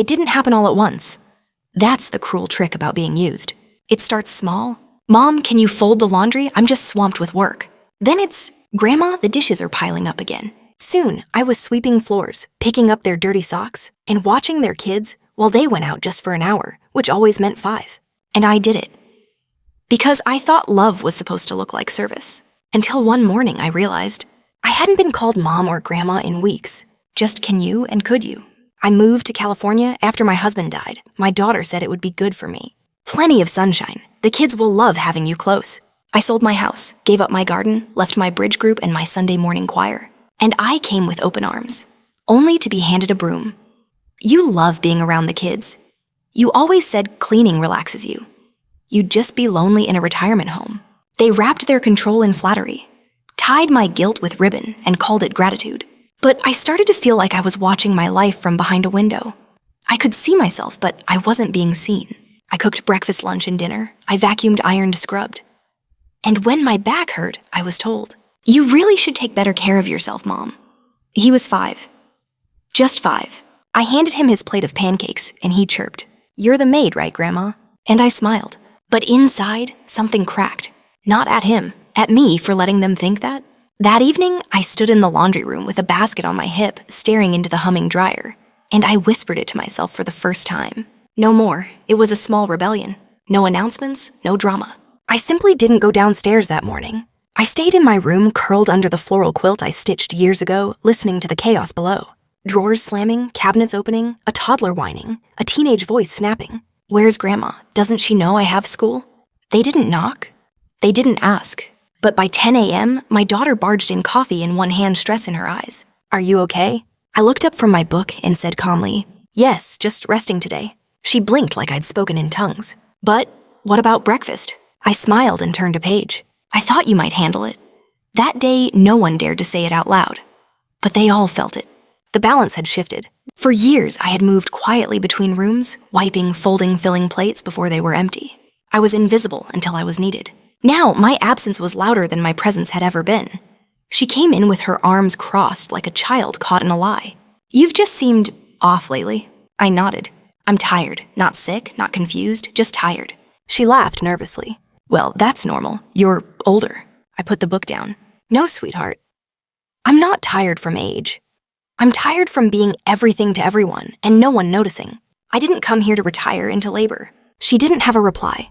It didn't happen all at once. That's the cruel trick about being used. It starts small. Mom, can you fold the laundry? I'm just swamped with work. Then it's, Grandma, the dishes are piling up again. Soon, I was sweeping floors, picking up their dirty socks, and watching their kids while they went out just for an hour, which always meant 5. And I did it. Because I thought love was supposed to look like service. Until one morning I realized I hadn't been called Mom or Grandma in weeks. Just can you and could you? I moved to California after my husband died. My daughter said it would be good for me. Plenty of sunshine. The kids will love having you close. I sold my house, gave up my garden, left my bridge group and my Sunday morning choir. And I came with open arms, only to be handed a broom. You love being around the kids. You always said cleaning relaxes you. You'd just be lonely in a retirement home. They wrapped their control in flattery, tied my guilt with ribbon, and called it gratitude. But I started to feel like I was watching my life from behind a window. I could see myself, but I wasn't being seen. I cooked breakfast, lunch, and dinner. I vacuumed, ironed, scrubbed. And when my back hurt, I was told, "You really should take better care of yourself, Mom." He was 5. Just 5. I handed him his plate of pancakes, and he chirped, "You're the maid, right, Grandma?" And I smiled. But inside, something cracked. Not at him, at me for letting them think that. That evening, I stood in the laundry room with a basket on my hip, staring into the humming dryer. And I whispered it to myself for the first time. No more. It was a small rebellion. No announcements, no drama. I simply didn't go downstairs that morning. I stayed in my room, curled under the floral quilt I stitched years ago, listening to the chaos below. Drawers slamming, cabinets opening, a toddler whining, a teenage voice snapping. Where's Grandma? Doesn't she know I have school? They didn't knock. They didn't ask. But by 10 a.m., my daughter barged in, coffee in one hand, stress in her eyes. "Are you okay?" I looked up from my book and said calmly, "Yes, just resting today." She blinked like I'd spoken in tongues. "But what about breakfast?" I smiled and turned a page. "I thought you might handle it." That day, no one dared to say it out loud. But they all felt it. The balance had shifted. For years, I had moved quietly between rooms, wiping, folding, filling plates before they were empty. I was invisible until I was needed. Now, my absence was louder than my presence had ever been. She came in with her arms crossed like a child caught in a lie. "You've just seemed off lately." I nodded. "I'm tired. Not sick, not confused, just tired." She laughed nervously. "Well, that's normal. You're older." I put the book down. "No, sweetheart. I'm not tired from age. I'm tired from being everything to everyone and no one noticing. I didn't come here to retire into labor." She didn't have a reply.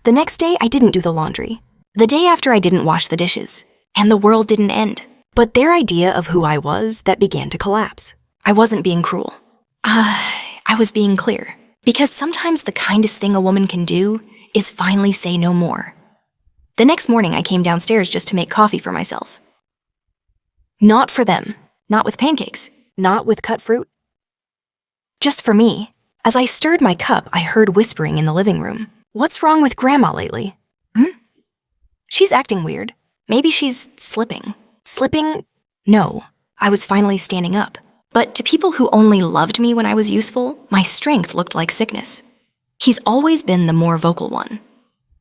The next day, I didn't do the laundry. The day after, I didn't wash the dishes. And the world didn't end. But their idea of who I was, that began to collapse. I wasn't being cruel. I was being clear. Because sometimes the kindest thing a woman can do is finally say no more. The next morning, I came downstairs just to make coffee for myself. Not for them. Not with pancakes. Not with cut fruit. Just for me. As I stirred my cup, I heard whispering in the living room. "What's wrong with Grandma lately?" "She's acting weird. Maybe she's slipping." Slipping? No. I was finally standing up. But to people who only loved me when I was useful, my strength looked like sickness. He's always been the more vocal one.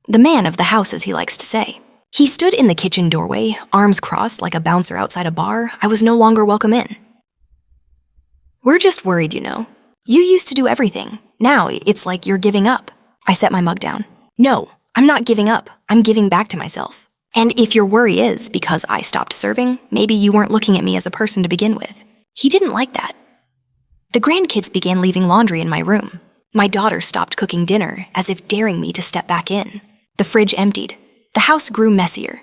The man of the house, as he likes to say. He stood in the kitchen doorway, arms crossed like a bouncer outside a bar. I was no longer welcome in. "We're just worried, you know. You used to do everything. Now it's like you're giving up." I set my mug down. "No, I'm not giving up. I'm giving back to myself. And if your worry is because I stopped serving, maybe you weren't looking at me as a person to begin with." He didn't like that. The grandkids began leaving laundry in my room. My daughter stopped cooking dinner, as if daring me to step back in. The fridge emptied. The house grew messier.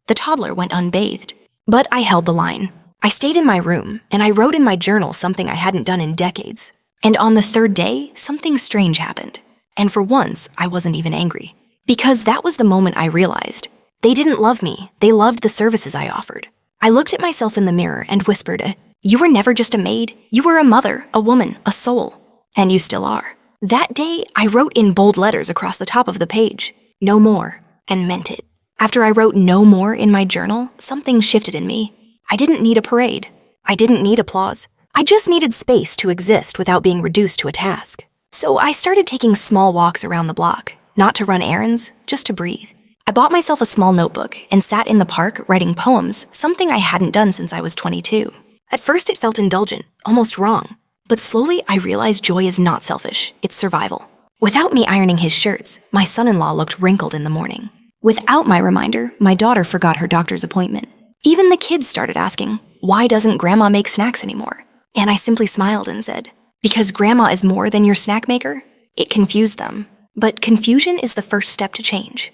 The toddler went unbathed. But I held the line. I stayed in my room, and I wrote in my journal something I hadn't done in decades. And on the 3rd day, something strange happened. And for once, I wasn't even angry. Because that was the moment I realized. They didn't love me. They loved the services I offered. I looked at myself in the mirror and whispered, "You were never just a maid. You were a mother, a woman, a soul. And you still are." That day, I wrote in bold letters across the top of the page, "No more," and meant it. After I wrote "no more" in my journal, something shifted in me. I didn't need a parade. I didn't need applause. I just needed space to exist without being reduced to a task. So I started taking small walks around the block, not to run errands, just to breathe. I bought myself a small notebook and sat in the park writing poems, something I hadn't done since I was 22. At first it felt indulgent, almost wrong. But slowly, I realized joy is not selfish, it's survival. Without me ironing his shirts, my son-in-law looked wrinkled in the morning. Without my reminder, my daughter forgot her doctor's appointment. Even the kids started asking, why doesn't Grandma make snacks anymore? And I simply smiled and said, because Grandma is more than your snack maker? It confused them. But confusion is the first step to change.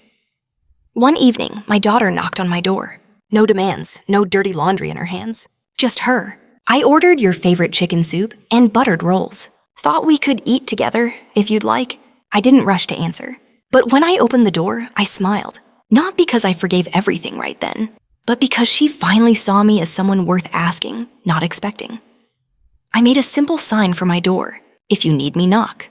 One evening, my daughter knocked on my door. No demands, no dirty laundry in her hands. Just her. I ordered your favorite chicken soup and buttered rolls. Thought we could eat together, if you'd like. I didn't rush to answer. But when I opened the door, I smiled. Not because I forgave everything right then, but because she finally saw me as someone worth asking, not expecting. I made a simple sign for my door. If you need me, knock.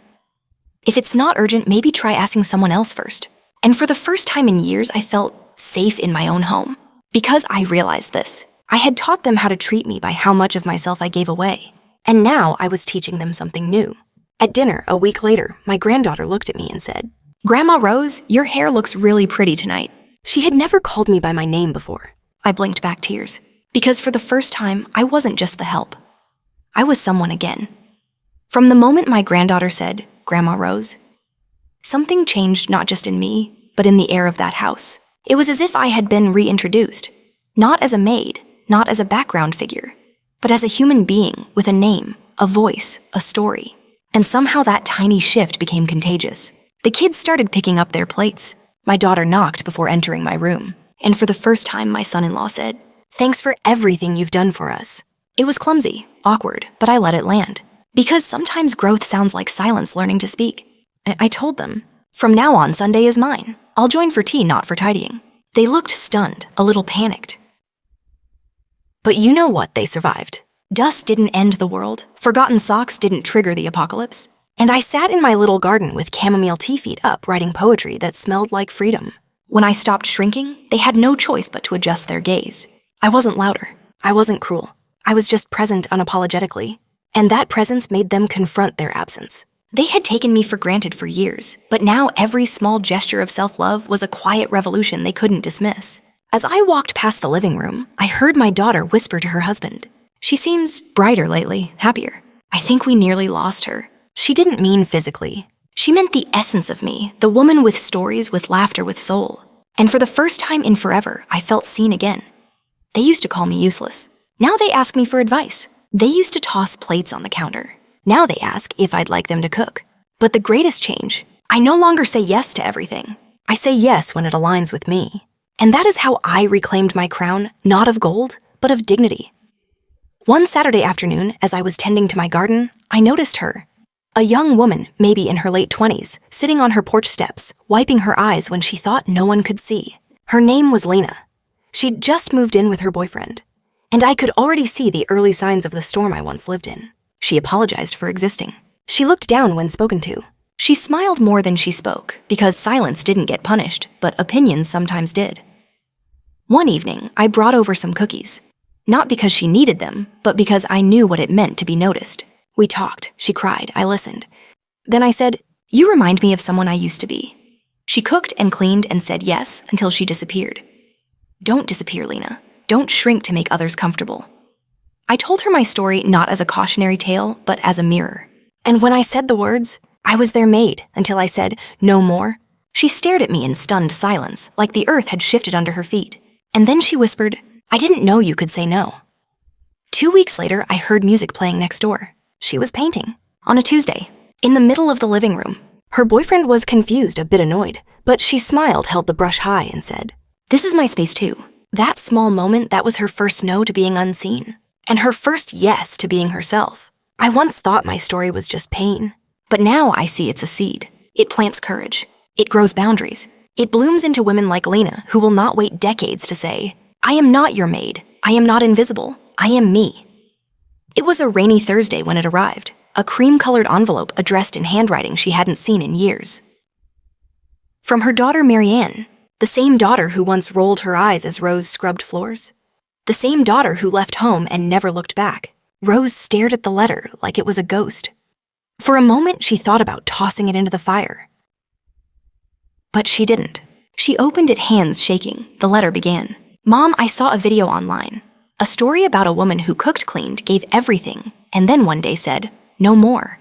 If it's not urgent, maybe try asking someone else first. And for the first time in years, I felt safe in my own home. Because I realized this, I had taught them how to treat me by how much of myself I gave away. And now I was teaching them something new. At dinner, a week later, my granddaughter looked at me and said, Grandma Rose, your hair looks really pretty tonight. She had never called me by my name before. I blinked back tears. Because for the first time, I wasn't just the help. I was someone again. From the moment my granddaughter said, Grandma Rose, something changed not just in me, but in the air of that house. It was as if I had been reintroduced, not as a maid, not as a background figure, but as a human being with a name, a voice, a story. And somehow that tiny shift became contagious. The kids started picking up their plates. My daughter knocked before entering my room. And for the first time, my son-in-law said, Thanks for everything you've done for us. It was clumsy, awkward, but I let it land. Because sometimes growth sounds like silence learning to speak. I told them, From now on, Sunday is mine. I'll join for tea, not for tidying. They looked stunned, a little panicked. But you know what? They survived. Dust didn't end the world. Forgotten socks didn't trigger the apocalypse. And I sat in my little garden with chamomile tea feet up, writing poetry that smelled like freedom. When I stopped shrinking, they had no choice but to adjust their gaze. I wasn't louder. I wasn't cruel. I was just present unapologetically. And that presence made them confront their absence. They had taken me for granted for years, but now every small gesture of self-love was a quiet revolution they couldn't dismiss. As I walked past the living room, I heard my daughter whisper to her husband, She seems brighter lately, happier. I think we nearly lost her. She didn't mean physically. She meant the essence of me, the woman with stories, with laughter, with soul. And for the first time in forever, I felt seen again. They used to call me useless. Now they ask me for advice. They used to toss plates on the counter. Now they ask if I'd like them to cook. But the greatest change, I no longer say yes to everything. I say yes when it aligns with me. And that is how I reclaimed my crown, not of gold, but of dignity. One Saturday afternoon, as I was tending to my garden, I noticed her. A young woman, maybe in her late 20s, sitting on her porch steps, wiping her eyes when she thought no one could see. Her name was Lena. She'd just moved in with her boyfriend. And I could already see the early signs of the storm I once lived in. She apologized for existing. She looked down when spoken to. She smiled more than she spoke, because silence didn't get punished, but opinions sometimes did. One evening, I brought over some cookies. Not because she needed them, but because I knew what it meant to be noticed. We talked, she cried, I listened. Then I said, You remind me of someone I used to be. She cooked and cleaned and said yes until she disappeared. Don't disappear, Lena. Don't shrink to make others comfortable. I told her my story not as a cautionary tale, but as a mirror. And when I said the words, I was their maid, until I said, no more, she stared at me in stunned silence, like the earth had shifted under her feet. And then she whispered, I didn't know you could say no. 2 weeks later, I heard music playing next door. She was painting. On a Tuesday, in the middle of the living room. Her boyfriend was confused, a bit annoyed, but she smiled, held the brush high, and said, This is my space too. That small moment, that was her first no to being unseen. And her first yes to being herself. I once thought my story was just pain. But now I see it's a seed. It plants courage. It grows boundaries. It blooms into women like Lena, who will not wait decades to say, I am not your maid. I am not invisible. I am me. It was a rainy Thursday when it arrived, a cream-colored envelope addressed in handwriting she hadn't seen in years. From her daughter Marianne, the same daughter who once rolled her eyes as Rose scrubbed floors. The same daughter who left home and never looked back. Rose stared at the letter like it was a ghost. For a moment, she thought about tossing it into the fire. But she didn't. She opened it, hands shaking. The letter began. Mom, I saw a video online. A story about a woman who cooked, cleaned, gave everything, and then one day said, no more.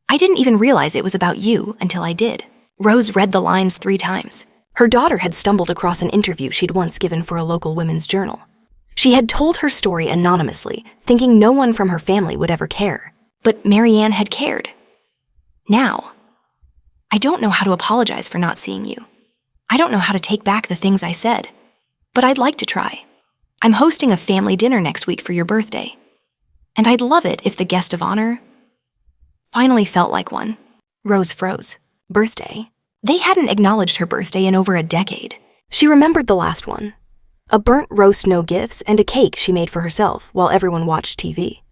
I didn't even realize it was about you until I did. Rose read the lines 3 times. Her daughter had stumbled across an interview she'd once given for a local women's journal. She had told her story anonymously, thinking no one from her family would ever care. But Marianne had cared. Now, I don't know how to apologize for not seeing you. I don't know how to take back the things I said, but I'd like to try. I'm hosting a family dinner next week for your birthday, and I'd love it if the guest of honor finally felt like one. Rose froze. Birthday? They hadn't acknowledged her birthday in over a decade. She remembered the last one. A burnt roast, no gifts, and a cake she made for herself while everyone watched TV.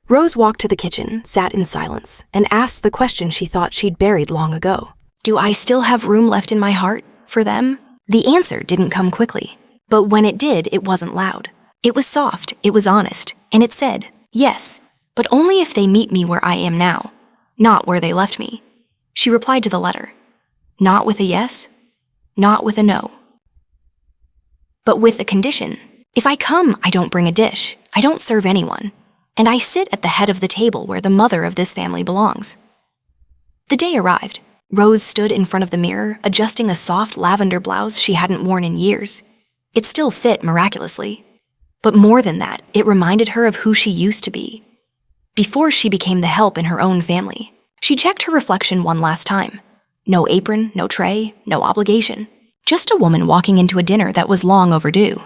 Rose walked to the kitchen, sat in silence, and asked the question she thought she'd buried long ago. Do I still have room left in my heart for them? The answer didn't come quickly, but when it did, it wasn't loud. It was soft, it was honest, and it said, yes, but only if they meet me where I am now, not where they left me. She replied to the letter. Not with a yes, not with a no, but with a condition. If I come, I don't bring a dish, I don't serve anyone, and I sit at the head of the table where the mother of this family belongs. The day arrived. Rose stood in front of the mirror, adjusting a soft lavender blouse she hadn't worn in years. It still fit miraculously. But more than that, it reminded her of who she used to be. Before she became the help in her own family, she checked her reflection one last time. No apron, no tray, no obligation. Just a woman walking into a dinner that was long overdue.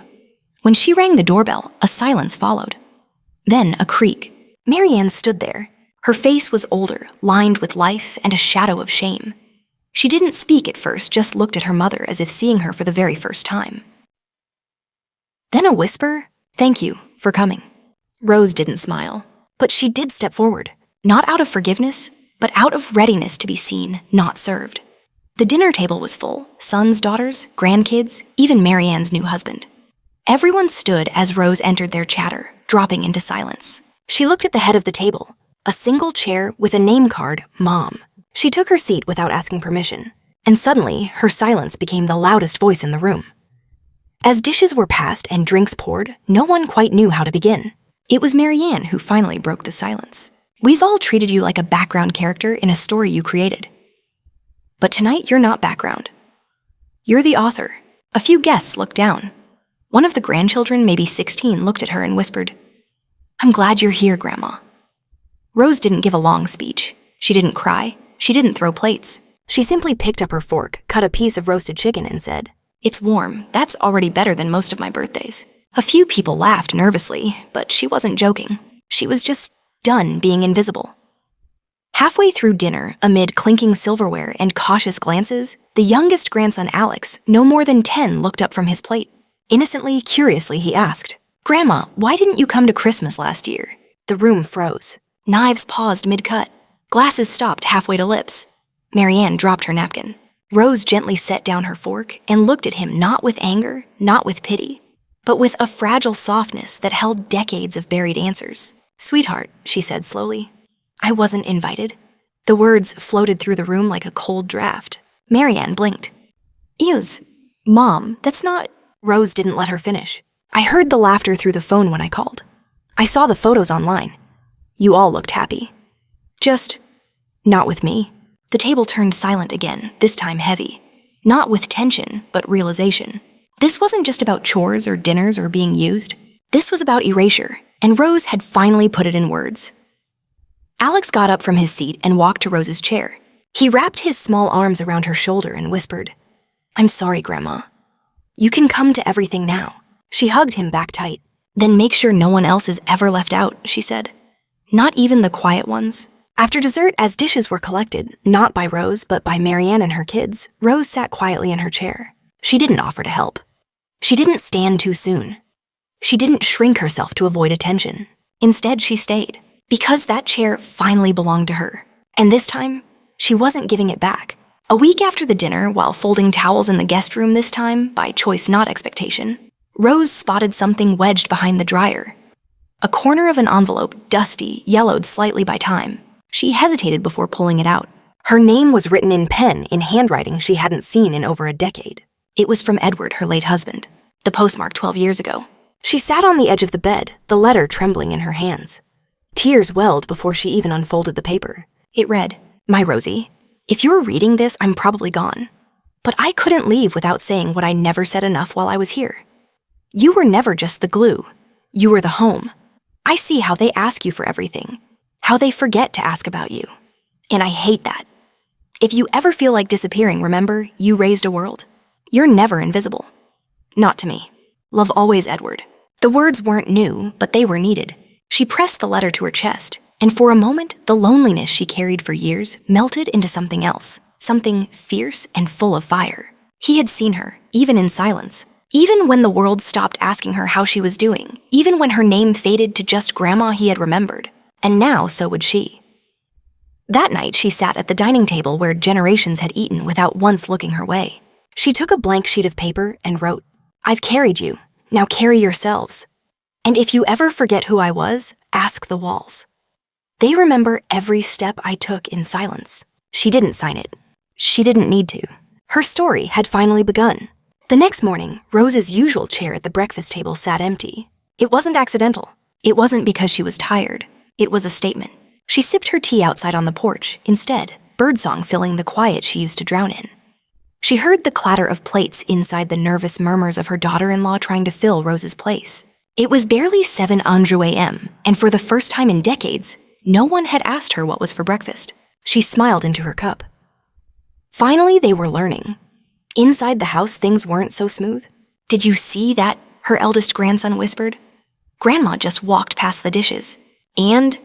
When she rang the doorbell, a silence followed. Then a creak. Marianne stood there. Her face was older, lined with life and a shadow of shame. She didn't speak at first, just looked at her mother as if seeing her for the very first time. Then a whisper, "Thank you for coming." Rose didn't smile, but she did step forward, not out of forgiveness, but out of readiness to be seen, not served. The dinner table was full, sons, daughters, grandkids, even Marianne's new husband. Everyone stood as Rose entered their chatter, dropping into silence. She looked at the head of the table, a single chair with a name card, Mom. She took her seat without asking permission, and suddenly her silence became the loudest voice in the room. As dishes were passed and drinks poured, no one quite knew how to begin. It was Marianne who finally broke the silence. We've all treated you like a background character in a story you created. But tonight you're not background. You're the author. A few guests looked down. One of the grandchildren, maybe 16, looked at her and whispered, "I'm glad you're here, Grandma." Rose didn't give a long speech. She didn't cry. She didn't throw plates. She simply picked up her fork, cut a piece of roasted chicken, and said, "It's warm. That's already better than most of my birthdays." A few people laughed nervously, but she wasn't joking. She was just done being invisible. Halfway through dinner, amid clinking silverware and cautious glances, the youngest grandson, Alex, no more than 10, looked up from his plate. Innocently, curiously, he asked, "Grandma, why didn't you come to Christmas last year?" The room froze. Knives paused mid-cut. Glasses stopped halfway to lips. Marianne dropped her napkin. Rose gently set down her fork and looked at him not with anger, not with pity, but with a fragile softness that held decades of buried answers. "Sweetheart," she said slowly, "I wasn't invited." The words floated through the room like a cold draft. Marianne blinked. "Ews, Mom, that's not—" Rose didn't let her finish. "I heard the laughter through the phone when I called. I saw the photos online. You all looked happy. Just not with me." The table turned silent again, this time heavy. Not with tension, but realization. This wasn't just about chores or dinners or being used. This was about erasure, and Rose had finally put it in words. Alex got up from his seat and walked to Rose's chair. He wrapped his small arms around her shoulder and whispered, "I'm sorry, Grandma. You can come to everything now." She hugged him back tight. "Then make sure no one else is ever left out," she said. "Not even the quiet ones." After dessert, as dishes were collected, not by Rose, but by Marianne and her kids, Rose sat quietly in her chair. She didn't offer to help. She didn't stand too soon. She didn't shrink herself to avoid attention. Instead, she stayed, because that chair finally belonged to her. And this time, she wasn't giving it back. A week after the dinner, while folding towels in the guest room this time, by choice not expectation, Rose spotted something wedged behind the dryer. A corner of an envelope, dusty, yellowed slightly by time. She hesitated before pulling it out. Her name was written in pen in handwriting she hadn't seen in over a decade. It was from Edward, her late husband. The postmark 12 years ago. She sat on the edge of the bed, the letter trembling in her hands. Tears welled before she even unfolded the paper. It read, "My Rosie, if you're reading this, I'm probably gone. But I couldn't leave without saying what I never said enough while I was here. You were never just the glue. You were the home. I see how they ask you for everything, how they forget to ask about you. And I hate that. If you ever feel like disappearing, remember, you raised a world. You're never invisible. Not to me. Love always, Edward." The words weren't new, but they were needed. She pressed the letter to her chest, and for a moment, the loneliness she carried for years melted into something else, something fierce and full of fire. He had seen her, even in silence. Even when the world stopped asking her how she was doing, even when her name faded to just Grandma he had remembered. And now, so would she. That night, she sat at the dining table where generations had eaten without once looking her way. She took a blank sheet of paper and wrote, "I've carried you. Now carry yourselves. And if you ever forget who I was, ask the walls. They remember every step I took in silence." She didn't sign it. She didn't need to. Her story had finally begun. The next morning, Rose's usual chair at the breakfast table sat empty. It wasn't accidental. It wasn't because she was tired. It was a statement. She sipped her tea outside on the porch, instead, birdsong filling the quiet she used to drown in. She heard the clatter of plates inside the nervous murmurs of her daughter-in-law trying to fill Rose's place. It was barely 7 a.m., and for the first time in decades, no one had asked her what was for breakfast. She smiled into her cup. Finally, they were learning. Inside the house, things weren't so smooth. "Did you see that?" her eldest grandson whispered. Grandma just walked past the dishes. And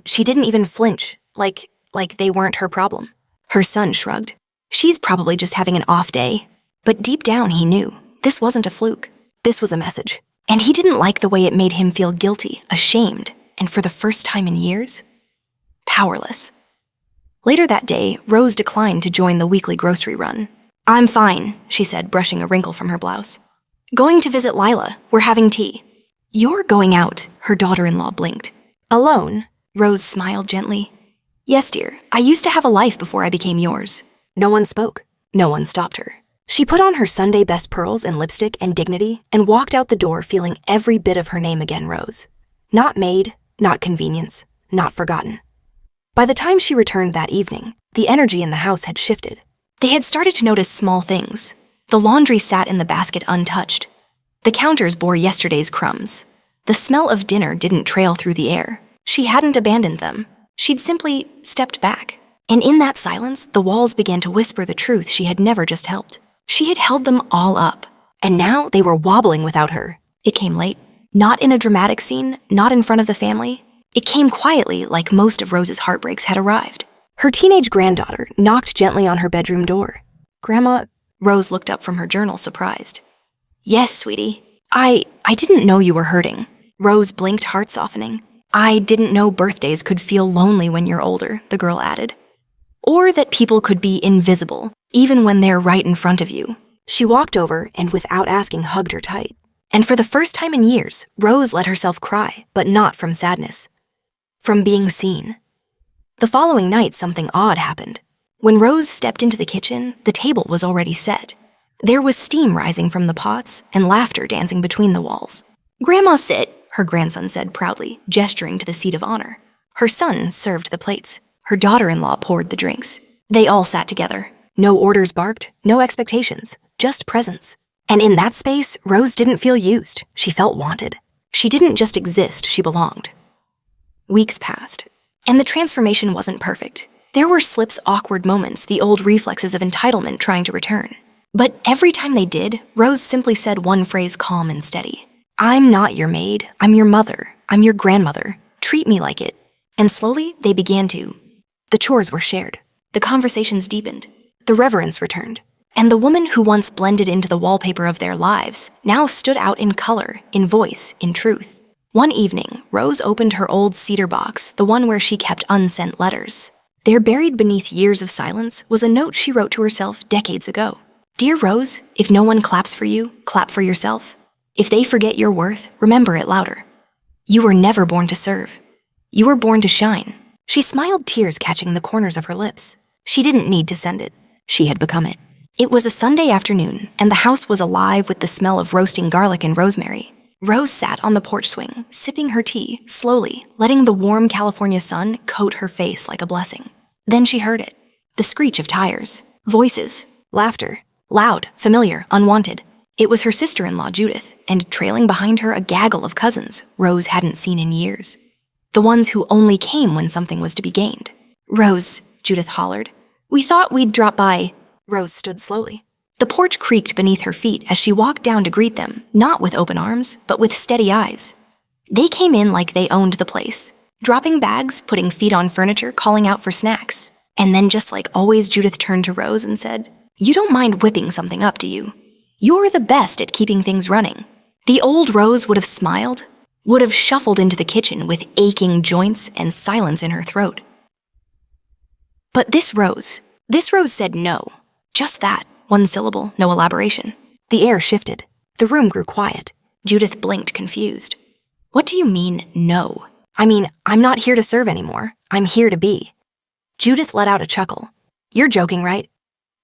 she didn't even flinch, like they weren't her problem. Her son shrugged. "She's probably just having an off day." But deep down, he knew this wasn't a fluke. This was a message. And he didn't like the way it made him feel guilty, ashamed, and for the first time in years, powerless. Later that day, Rose declined to join the weekly grocery run. "I'm fine," she said, brushing a wrinkle from her blouse. "Going to visit Lila. We're having tea." "You're going out," her daughter-in-law blinked. "Alone?" Rose smiled gently. "Yes, dear. I used to have a life before I became yours." No one spoke. No one stopped her. She put on her Sunday best pearls and lipstick and dignity and walked out the door feeling every bit of her name again, Rose. Not Maid, not convenience, not forgotten. By the time she returned that evening, the energy in the house had shifted. They had started to notice small things. The laundry sat in the basket untouched. The counters bore yesterday's crumbs. The smell of dinner didn't trail through the air. She hadn't abandoned them. She'd simply stepped back. And in that silence, the walls began to whisper the truth she had never just helped. She had held them all up, and now they were wobbling without her. It came late. Not in a dramatic scene, not in front of the family. It came quietly, like most of Rose's heartbreaks had arrived. Her teenage granddaughter knocked gently on her bedroom door. "Grandma," Rose looked up from her journal, surprised. "Yes, sweetie. I didn't know you were hurting." Rose blinked, heart softening. "I didn't know birthdays could feel lonely when you're older," the girl added. "Or that people could be invisible, even when they're right in front of you." She walked over and, without asking, hugged her tight. And for the first time in years, Rose let herself cry, but not from sadness. From being seen. The following night, something odd happened. When Rose stepped into the kitchen, the table was already set. There was steam rising from the pots and laughter dancing between the walls. "Grandma, sit," her grandson said proudly, gesturing to the seat of honor. Her son served the plates. Her daughter-in-law poured the drinks. They all sat together. No orders barked, no expectations, just presence. And in that space, Rose didn't feel used. She felt wanted. She didn't just exist, she belonged. Weeks passed, and the transformation wasn't perfect. There were slips, awkward moments, the old reflexes of entitlement trying to return. But every time they did, Rose simply said one phrase, calm and steady. "I'm not your maid. I'm your mother. I'm your grandmother. Treat me like it." And slowly, they began to. The chores were shared. The conversations deepened. The reverence returned. And the woman who once blended into the wallpaper of their lives now stood out in color, in voice, in truth. One evening, Rose opened her old cedar box, the one where she kept unsent letters. There, buried beneath years of silence, was a note she wrote to herself decades ago. "Dear Rose, if no one claps for you, clap for yourself. If they forget your worth, remember it louder. You were never born to serve. You were born to shine." She smiled, tears catching the corners of her lips. She didn't need to send it. She had become it. It was a Sunday afternoon, and the house was alive with the smell of roasting garlic and rosemary. Rose sat on the porch swing, sipping her tea, slowly, letting the warm California sun coat her face like a blessing. Then she heard it. The screech of tires. Voices. Laughter. Loud, familiar, unwanted. It was her sister-in-law, Judith, and trailing behind her a gaggle of cousins Rose hadn't seen in years. The ones who only came when something was to be gained. "Rose," Judith hollered. "We thought we'd drop by." Rose stood slowly. The porch creaked beneath her feet as she walked down to greet them, not with open arms, but with steady eyes. They came in like they owned the place, dropping bags, putting feet on furniture, calling out for snacks. And then just like always, Judith turned to Rose and said, "You don't mind whipping something up, do you? You're the best at keeping things running." The old Rose would have smiled, would have shuffled into the kitchen with aching joints and silence in her throat. But this Rose said no. Just that, one syllable, no elaboration. The air shifted. The room grew quiet. Judith blinked, confused. "What do you mean, no? I mean, I'm not here to serve anymore. I'm here to be." Judith let out a chuckle. "You're joking, right?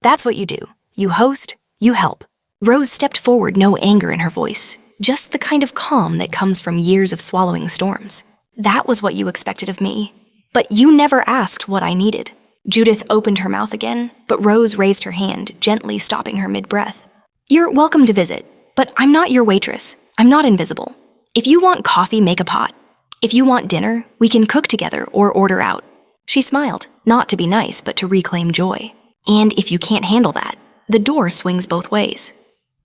That's what you do. You host, you help." Rose stepped forward, no anger in her voice, just the kind of calm that comes from years of swallowing storms. "That was what you expected of me. But you never asked what I needed." Judith opened her mouth again, but Rose raised her hand, gently stopping her mid-breath. "You're welcome to visit, but I'm not your waitress. I'm not invisible. If you want coffee, make a pot. If you want dinner, we can cook together or order out." She smiled, not to be nice, but to reclaim joy. "And if you can't handle that, the door swings both ways."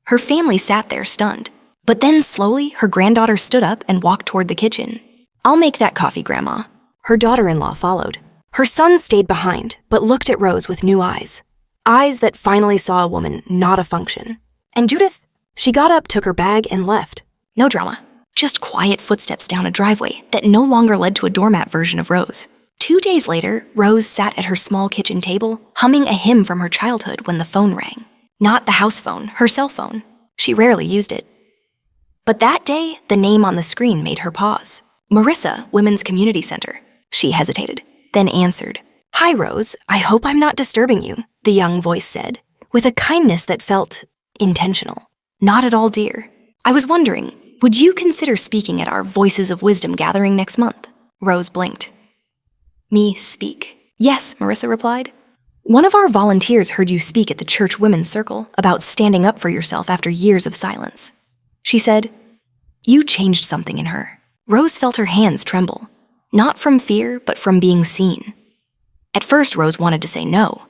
Her family sat there stunned. But then slowly, her granddaughter stood up and walked toward the kitchen. "I'll make that coffee, Grandma." Her daughter-in-law followed. Her son stayed behind, but looked at Rose with new eyes. Eyes that finally saw a woman, not a function. And Judith? She got up, took her bag, and left. No drama. Just quiet footsteps down a driveway that no longer led to a doormat version of Rose. 2 days later, Rose sat at her small kitchen table, humming a hymn from her childhood when the phone rang. Not the house phone, her cell phone. She rarely used it. But that day, the name on the screen made her pause. Marissa, Women's Community Center. She hesitated, then answered. "Hi, Rose. I hope I'm not disturbing you," the young voice said, with a kindness that felt intentional. "Not at all, dear. I was wondering, would you consider speaking at our Voices of Wisdom gathering next month?" Rose blinked. "Me speak?" "Yes," Marissa replied. "One of our volunteers heard you speak at the church women's circle about standing up for yourself after years of silence." She said, "You changed something in her." Rose felt her hands tremble, not from fear, but from being seen. At first, Rose wanted to say no.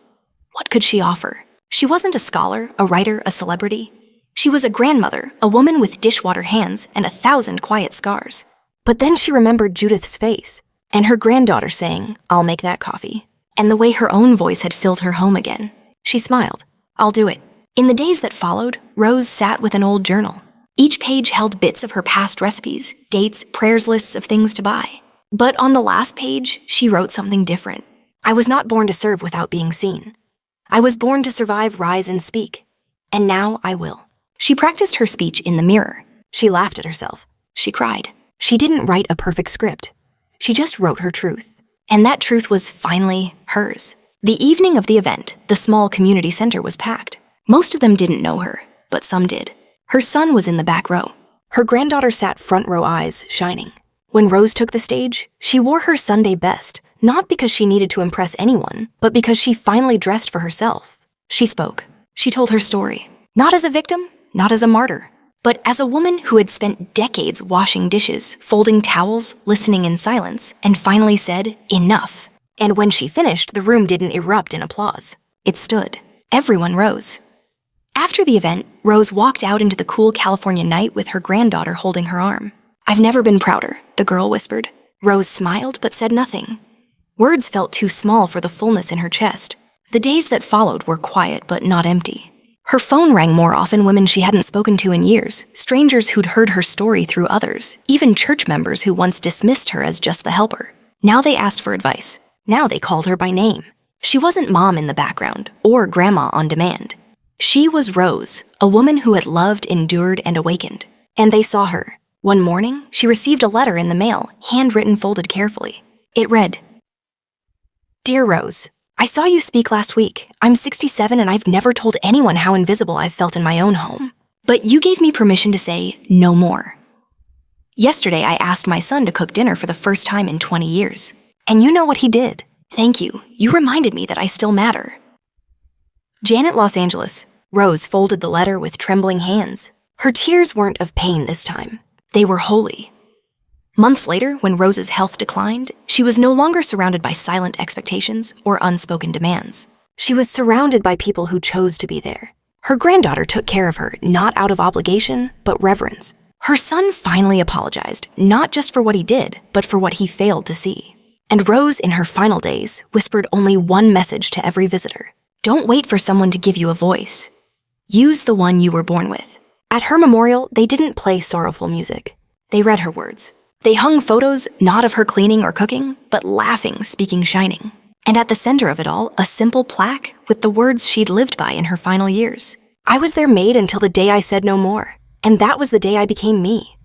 What could she offer? She wasn't a scholar, a writer, a celebrity. She was a grandmother, a woman with dishwater hands and 1,000 quiet scars. But then she remembered Judith's face, and her granddaughter saying, "I'll make that coffee," and the way her own voice had filled her home again. She smiled. "I'll do it." In the days that followed, Rose sat with an old journal. Each page held bits of her past recipes, dates, prayers lists of things to buy. But on the last page, she wrote something different. "I was not born to serve without being seen. I was born to survive, rise, and speak. And now I will." She practiced her speech in the mirror. She laughed at herself. She cried. She didn't write a perfect script. She just wrote her truth. And that truth was finally hers. The evening of the event, the small community center was packed. Most of them didn't know her, but some did. Her son was in the back row. Her granddaughter sat front row, eyes shining. When Rose took the stage, she wore her Sunday best, not because she needed to impress anyone, but because she finally dressed for herself. She spoke. She told her story. Not as a victim, not as a martyr, but as a woman who had spent decades washing dishes, folding towels, listening in silence, and finally said, "Enough." And when she finished, the room didn't erupt in applause. It stood. Everyone rose. After the event, Rose walked out into the cool California night with her granddaughter holding her arm. "I've never been prouder," the girl whispered. Rose smiled but said nothing. Words felt too small for the fullness in her chest. The days that followed were quiet but not empty. Her phone rang more often, women she hadn't spoken to in years, strangers who'd heard her story through others, even church members who once dismissed her as just the helper. Now they asked for advice. Now they called her by name. She wasn't mom in the background, or grandma on demand. She was Rose, a woman who had loved, endured, and awakened. And they saw her. One morning, she received a letter in the mail, handwritten, folded carefully. It read, "Dear Rose, I saw you speak last week. I'm 67 and I've never told anyone how invisible I've felt in my own home. But you gave me permission to say no more. Yesterday, I asked my son to cook dinner for the first time in 20 years. And you know what he did? Thank you. You reminded me that I still matter. Janet, Los Angeles. Rose folded the letter with trembling hands. Her tears weren't of pain this time. They were holy. Months later, when Rose's health declined, she was no longer surrounded by silent expectations or unspoken demands. She was surrounded by people who chose to be there. Her granddaughter took care of her, not out of obligation, but reverence. Her son finally apologized, not just for what he did, but for what he failed to see. And Rose, in her final days, whispered only one message to every visitor. Don't wait for someone to give you a voice. Use the one you were born with. At her memorial, they didn't play sorrowful music. They read her words. They hung photos, not of her cleaning or cooking, but laughing, speaking, shining. And at the center of it all, a simple plaque with the words she'd lived by in her final years. I was their maid until the day I said no more. And that was the day I became me.